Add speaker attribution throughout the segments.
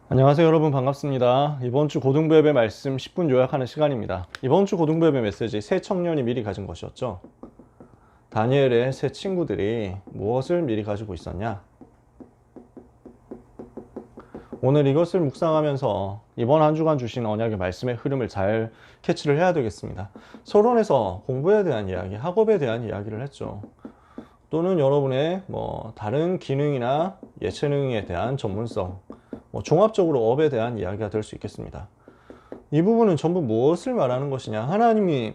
Speaker 1: 안녕하세요 여러분, 반갑습니다. 이번 주 고등부협의 말씀 10분 요약하는 시간입니다. 이번 주 고등부협의 메시지, 새 청년이 미리 가진 것이었죠. 다니엘의 새 친구들이 무엇을 미리 가지고 있었냐? 오늘 이것을 묵상하면서 이번 한 주간 주신 언약의 말씀의 흐름을 잘 캐치를 해야 되겠습니다. 서론에서 공부에 대한 이야기, 학업에 대한 이야기를 했죠. 또는 여러분의 다른 기능이나 예체능에 대한 전문성, 종합적으로 업에 대한 이야기가 될 수 있겠습니다. 이 부분은 전부 무엇을 말하는 것이냐? 하나님이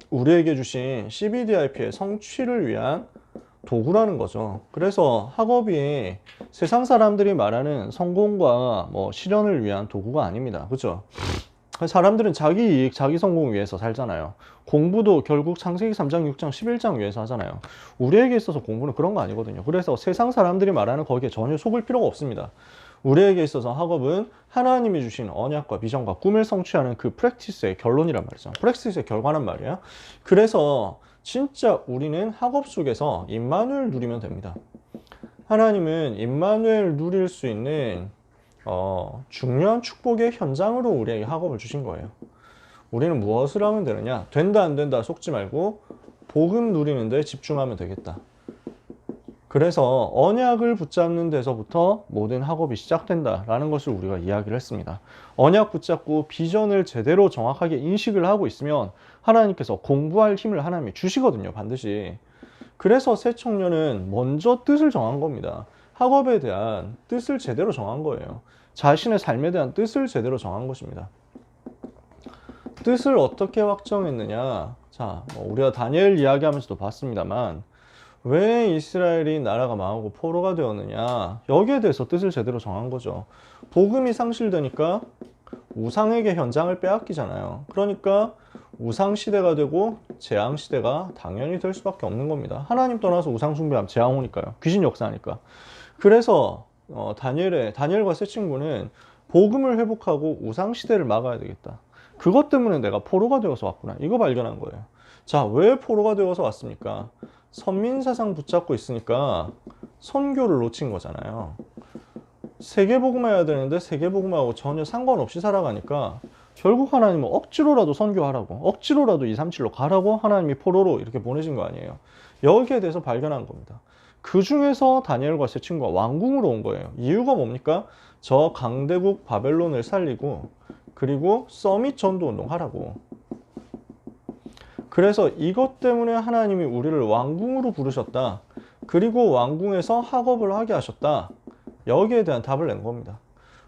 Speaker 1: 우리에게 주신 CBDIP의 성취를 위한 도구라는 거죠. 그래서 학업이 세상 사람들이 말하는 성공과 실현을 위한 도구가 아닙니다. 그렇죠? 사람들은 자기 이익, 자기 성공 위해서 살잖아요. 공부도 결국 창세기 3장, 6장, 11장 위해서 하잖아요. 우리에게 있어서 공부는 그런 거 아니거든요. 그래서 세상 사람들이 말하는 거기에 전혀 속을 필요가 없습니다. 우리에게 있어서 학업은 하나님이 주신 언약과 비전과 꿈을 성취하는 그 프랙티스의 결론이란 말이죠. 프랙티스의 결과란 말이에요. 그래서 진짜 우리는 학업 속에서 임마누엘 누리면 됩니다. 하나님은 임마누엘 누릴 수 있는 중요한 축복의 현장으로 우리에게 학업을 주신 거예요. 우리는 무엇을 하면 되느냐? 된다 안 된다 속지 말고 복음 누리는 데 집중하면 되겠다. 그래서 언약을 붙잡는 데서부터 모든 학업이 시작된다라는 것을 우리가 이야기를 했습니다. 언약 붙잡고 비전을 제대로 정확하게 인식을 하고 있으면 하나님께서 공부할 힘을 하나님이 주시거든요, 반드시. 그래서 새 청년은 먼저 뜻을 정한 겁니다. 학업에 대한 뜻을 제대로 정한 거예요. 자신의 삶에 대한 뜻을 제대로 정한 것입니다. 뜻을 어떻게 확정했느냐? 자, 우리가 다니엘 이야기하면서도 봤습니다만 왜 이스라엘이 나라가 망하고 포로가 되었느냐? 여기에 대해서 뜻을 제대로 정한 거죠. 복음이 상실되니까 우상에게 현장을 빼앗기잖아요. 그러니까 우상 시대가 되고 재앙 시대가 당연히 될 수밖에 없는 겁니다. 하나님 떠나서 우상 숭배하면 재앙 오니까요. 귀신 역사하니까. 그래서 다니엘과 새 친구는 복음을 회복하고 우상 시대를 막아야 되겠다. 그것 때문에 내가 포로가 되어서 왔구나. 이거 발견한 거예요. 자, 왜 포로가 되어서 왔습니까? 선민사상 붙잡고 있으니까 선교를 놓친 거잖아요. 세계복음화해야 되는데 세계복음화하고 전혀 상관없이 살아가니까 결국 하나님은 억지로라도 선교하라고, 억지로라도 237로 가라고 하나님이 포로로 이렇게 보내신 거 아니에요. 여기에 대해서 발견한 겁니다. 그 중에서 다니엘과 새 친구가 왕궁으로 온 거예요. 이유가 뭡니까? 저 강대국 바벨론을 살리고 그리고 서밋 전도운동 하라고. 그래서 이것 때문에 하나님이 우리를 왕궁으로 부르셨다. 그리고 왕궁에서 학업을 하게 하셨다. 여기에 대한 답을 낸 겁니다.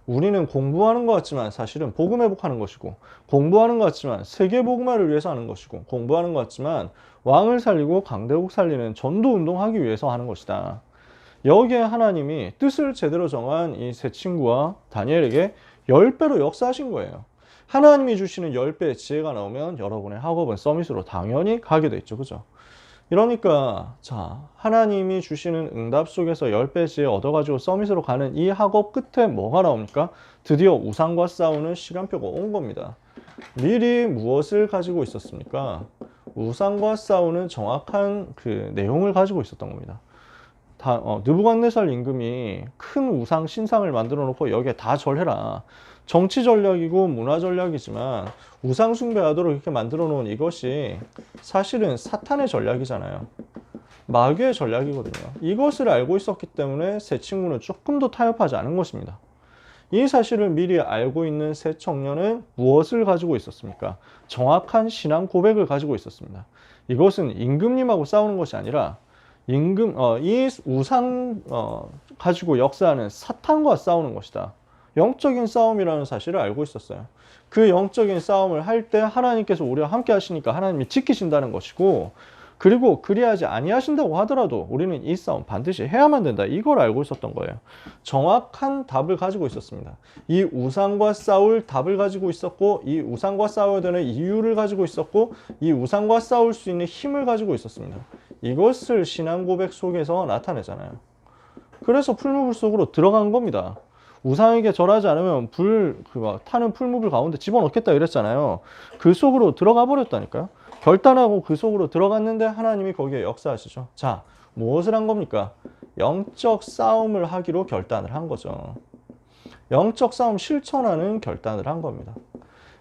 Speaker 1: 우리는 공부하는 것 같지만 사실은 복음 회복하는 것이고, 공부하는 것 같지만 세계 복음화를 위해서 하는 것이고, 공부하는 것 같지만 왕을 살리고 강대국 살리는 전도 운동하기 위해서 하는 것이다. 여기에 하나님이 뜻을 제대로 정한 이 세 친구와 다니엘에게 10배로 역사하신 거예요. 하나님이 주시는 10배의 지혜가 나오면 여러분의 학업은 서밋으로 당연히 가게 돼 있죠. 그죠? 이러니까 자, 하나님이 주시는 응답 속에서 10배 지혜 얻어가지고 서밋으로 가는 이 학업 끝에 뭐가 나옵니까? 드디어 우상과 싸우는 시간표가 온 겁니다. 미리 무엇을 가지고 있었습니까? 우상과 싸우는 정확한 그 내용을 가지고 있었던 겁니다. 느부갓네살 임금이 큰 우상 신상을 만들어 놓고 여기에 다 절해라. 정치 전략이고 문화 전략이지만 우상 숭배하도록 이렇게 만들어 놓은 이것이 사실은 사탄의 전략이잖아요. 마귀의 전략이거든요. 이것을 알고 있었기 때문에 새 친구는 조금도 타협하지 않은 것입니다. 이 사실을 미리 알고 있는 새 청년은 무엇을 가지고 있었습니까? 정확한 신앙 고백을 가지고 있었습니다. 이것은 임금님하고 싸우는 것이 아니라 이 우상 가지고 역사하는 사탄과 싸우는 것이다. 영적인 싸움이라는 사실을 알고 있었어요. 그 영적인 싸움을 할 때 하나님께서 우리와 함께 하시니까 하나님이 지키신다는 것이고, 그리고 그리하지 아니하신다고 하더라도 우리는 이 싸움 반드시 해야만 된다. 이걸 알고 있었던 거예요. 정확한 답을 가지고 있었습니다. 이 우상과 싸울 답을 가지고 있었고, 이 우상과 싸워야 되는 이유를 가지고 있었고, 이 우상과 싸울 수 있는 힘을 가지고 있었습니다. 이것을 신앙 고백 속에서 나타내잖아요. 그래서 풀무불 속으로 들어간 겁니다. 우상에게 절하지 않으면 타는 풀무불 가운데 집어넣겠다 이랬잖아요. 그 속으로 들어가 버렸다니까요. 결단하고 그 속으로 들어갔는데 하나님이 거기에 역사하시죠. 자, 무엇을 한 겁니까? 영적 싸움을 하기로 결단을 한 거죠. 영적 싸움 실천하는 결단을 한 겁니다.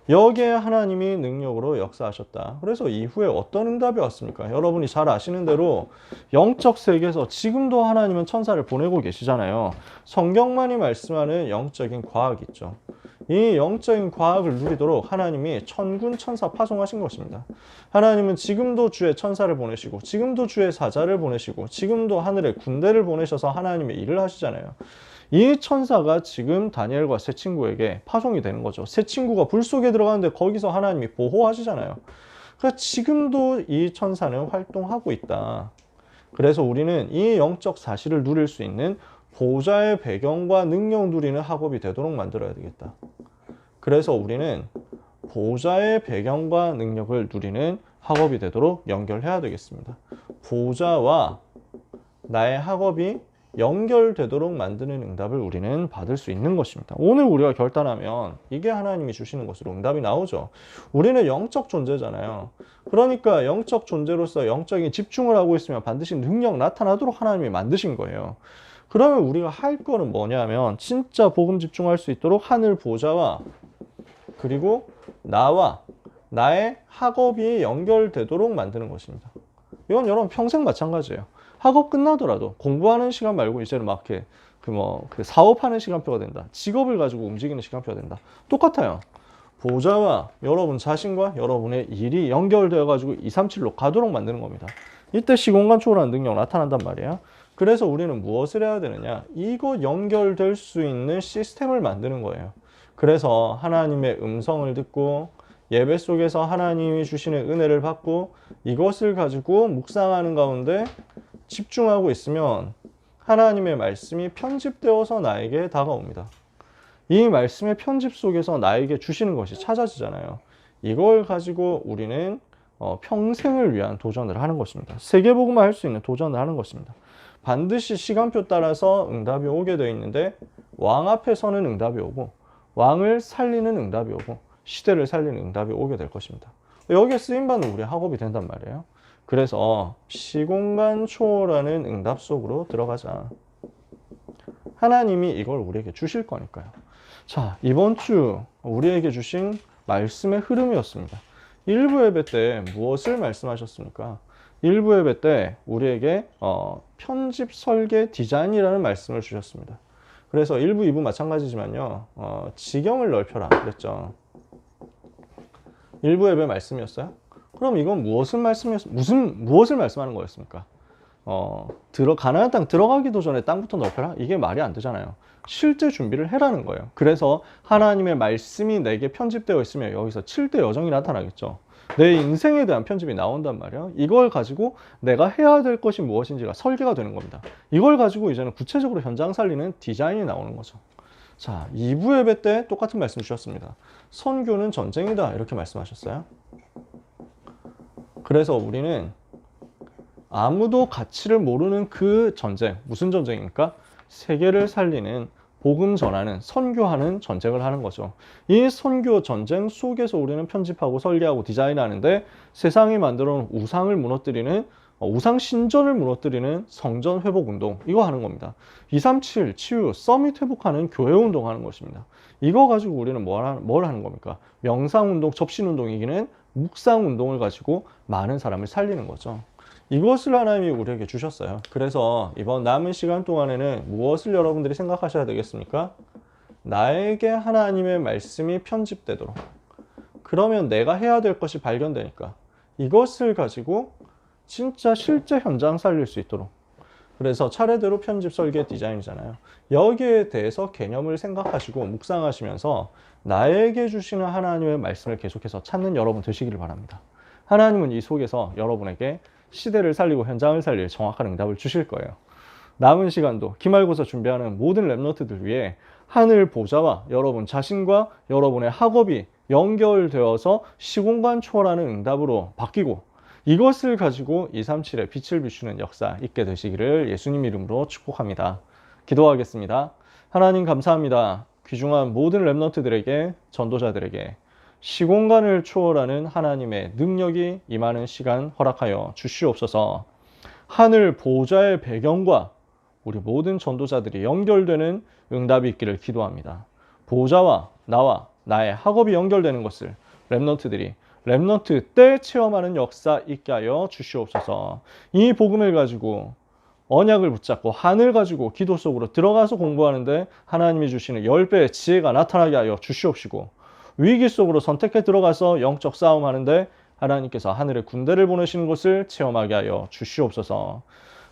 Speaker 1: 여기에 하나님이 능력으로 역사하셨다. 그래서 이후에 어떤 응답이 왔습니까? 여러분이 잘 아시는 대로 영적 세계에서 지금도 하나님은 천사를 보내고 계시잖아요. 성경만이 말씀하는 영적인 과학이 있죠. 이 영적인 과학을 누리도록 하나님이 천군 천사 파송하신 것입니다. 하나님은 지금도 주의 천사를 보내시고 지금도 주의 사자를 보내시고 지금도 하늘에 군대를 보내셔서 하나님의 일을 하시잖아요. 이 천사가 지금 다니엘과 세 친구에게 파송이 되는 거죠. 세 친구가 불 속에 들어가는데 거기서 하나님이 보호하시잖아요. 그러니까 지금도 이 천사는 활동하고 있다. 그래서 우리는 이 영적 사실을 누릴 수 있는 보좌의 배경과 능력 누리는 학업이 되도록 만들어야 되겠다. 그래서 우리는 보좌의 배경과 능력을 누리는 학업이 되도록 연결해야 되겠습니다. 보좌와 나의 학업이 연결되도록 만드는 응답을 우리는 받을 수 있는 것입니다. 오늘 우리가 결단하면 이게 하나님이 주시는 것으로 응답이 나오죠. 우리는 영적 존재잖아요. 그러니까 영적 존재로서 영적인 집중을 하고 있으면 반드시 능력 나타나도록 하나님이 만드신 거예요. 그러면 우리가 할 거는 뭐냐면 진짜 복음 집중할 수 있도록 하늘 보좌와 그리고 나와 나의 학업이 연결되도록 만드는 것입니다. 이건 여러분 평생 마찬가지예요. 학업 끝나더라도 공부하는 시간 말고 이제는 막 사업하는 시간표가 된다. 직업을 가지고 움직이는 시간표가 된다. 똑같아요. 보좌와 여러분 자신과 여러분의 일이 연결되어 가지고 237로 가도록 만드는 겁니다. 이때 시공간 초월하는 능력 나타난단 말이에요. 그래서 우리는 무엇을 해야 되느냐? 이거 연결될 수 있는 시스템을 만드는 거예요. 그래서 하나님의 음성을 듣고 예배 속에서 하나님이 주시는 은혜를 받고 이것을 가지고 묵상하는 가운데 집중하고 있으면 하나님의 말씀이 편집되어서 나에게 다가옵니다. 이 말씀의 편집 속에서 나에게 주시는 것이 찾아지잖아요. 이걸 가지고 우리는 평생을 위한 도전을 하는 것입니다. 세계복음화 할 수 있는 도전을 하는 것입니다. 반드시 시간표 따라서 응답이 오게 되어 있는데 왕 앞에 서는 응답이 오고 왕을 살리는 응답이 오고 시대를 살리는 응답이 오게 될 것입니다. 여기에 쓰임받는 우리 학업이 된단 말이에요. 그래서 시공간 초월하는 응답 속으로 들어가자. 하나님이 이걸 우리에게 주실 거니까요. 자, 이번 주 우리에게 주신 말씀의 흐름이었습니다. 1부 예배 때 무엇을 말씀하셨습니까? 1부 예배 때 우리에게 편집 설계 디자인이라는 말씀을 주셨습니다. 그래서 1부, 2부 마찬가지지만요. 지경을 넓혀라 그랬죠. 1부 예배 말씀이었어요? 그럼 이건 무엇을 말씀하는 거였습니까? 가나안 땅 들어가기도 전에 땅부터 넓혀라? 이게 말이 안 되잖아요. 실제 준비를 해라는 거예요. 그래서 하나님의 말씀이 내게 편집되어 있으면 여기서 7대 여정이 나타나겠죠. 내 인생에 대한 편집이 나온단 말이에요. 이걸 가지고 내가 해야 될 것이 무엇인지가 설계가 되는 겁니다. 이걸 가지고 이제는 구체적으로 현장 살리는 디자인이 나오는 거죠. 자, 2부 예배 때 똑같은 말씀 주셨습니다. 선교는 전쟁이다 이렇게 말씀하셨어요. 그래서 우리는 아무도 가치를 모르는 그 전쟁, 무슨 전쟁입니까? 세계를 살리는 복음 전하는, 선교하는 전쟁을 하는 거죠. 이 선교 전쟁 속에서 우리는 편집하고 설계하고 디자인하는데 세상이 만들어 놓은 우상을 무너뜨리는, 우상 신전을 무너뜨리는 성전 회복 운동, 이거 하는 겁니다. 237 치유, 서밋 회복하는 교회 운동 하는 것입니다. 이거 가지고 우리는 뭘 하는 겁니까? 명상 운동, 접신 운동이기는 묵상 운동을 가지고 많은 사람을 살리는 거죠. 이것을 하나님이 우리에게 주셨어요. 그래서 이번 남은 시간 동안에는 무엇을 여러분들이 생각하셔야 되겠습니까? 나에게 하나님의 말씀이 편집되도록. 그러면 내가 해야 될 것이 발견되니까 이것을 가지고 진짜 실제 현장 살릴 수 있도록. 그래서 차례대로 편집 설계 디자인이잖아요. 여기에 대해서 개념을 생각하시고 묵상하시면서 나에게 주시는 하나님의 말씀을 계속해서 찾는 여러분 되시기를 바랍니다. 하나님은 이 속에서 여러분에게 시대를 살리고 현장을 살릴 정확한 응답을 주실 거예요. 남은 시간도 기말고사 준비하는 모든 랩런트들 위해 하늘 보좌와 여러분 자신과 여러분의 학업이 연결되어서 시공간 초월하는 응답으로 바뀌고 이것을 가지고 237의 빛을 비추는 역사 있게 되시기를 예수님 이름으로 축복합니다. 기도하겠습니다. 하나님 감사합니다. 귀중한 모든 랩런트들에게 전도자들에게 시공간을 초월하는 하나님의 능력이 임하는 시간 허락하여 주시옵소서. 하늘 보좌의 배경과 우리 모든 전도자들이 연결되는 응답이 있기를 기도합니다. 보호자와 나와 나의 학업이 연결되는 것을 렘넌트들이 렘넌트 때 체험하는 역사 있게 하여 주시옵소서. 이 복음을 가지고 언약을 붙잡고 하늘 가지고 기도 속으로 들어가서 공부하는데 하나님이 주시는 10배의 지혜가 나타나게 하여 주시옵시고, 위기 속으로 선택해 들어가서 영적 싸움하는데 하나님께서 하늘의 군대를 보내시는 것을 체험하게 하여 주시옵소서.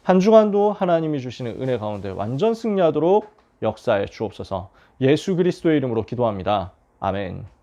Speaker 1: 한 주간도 하나님이 주시는 은혜 가운데 완전 승리하도록 역사해 주옵소서. 예수 그리스도의 이름으로 기도합니다. 아멘.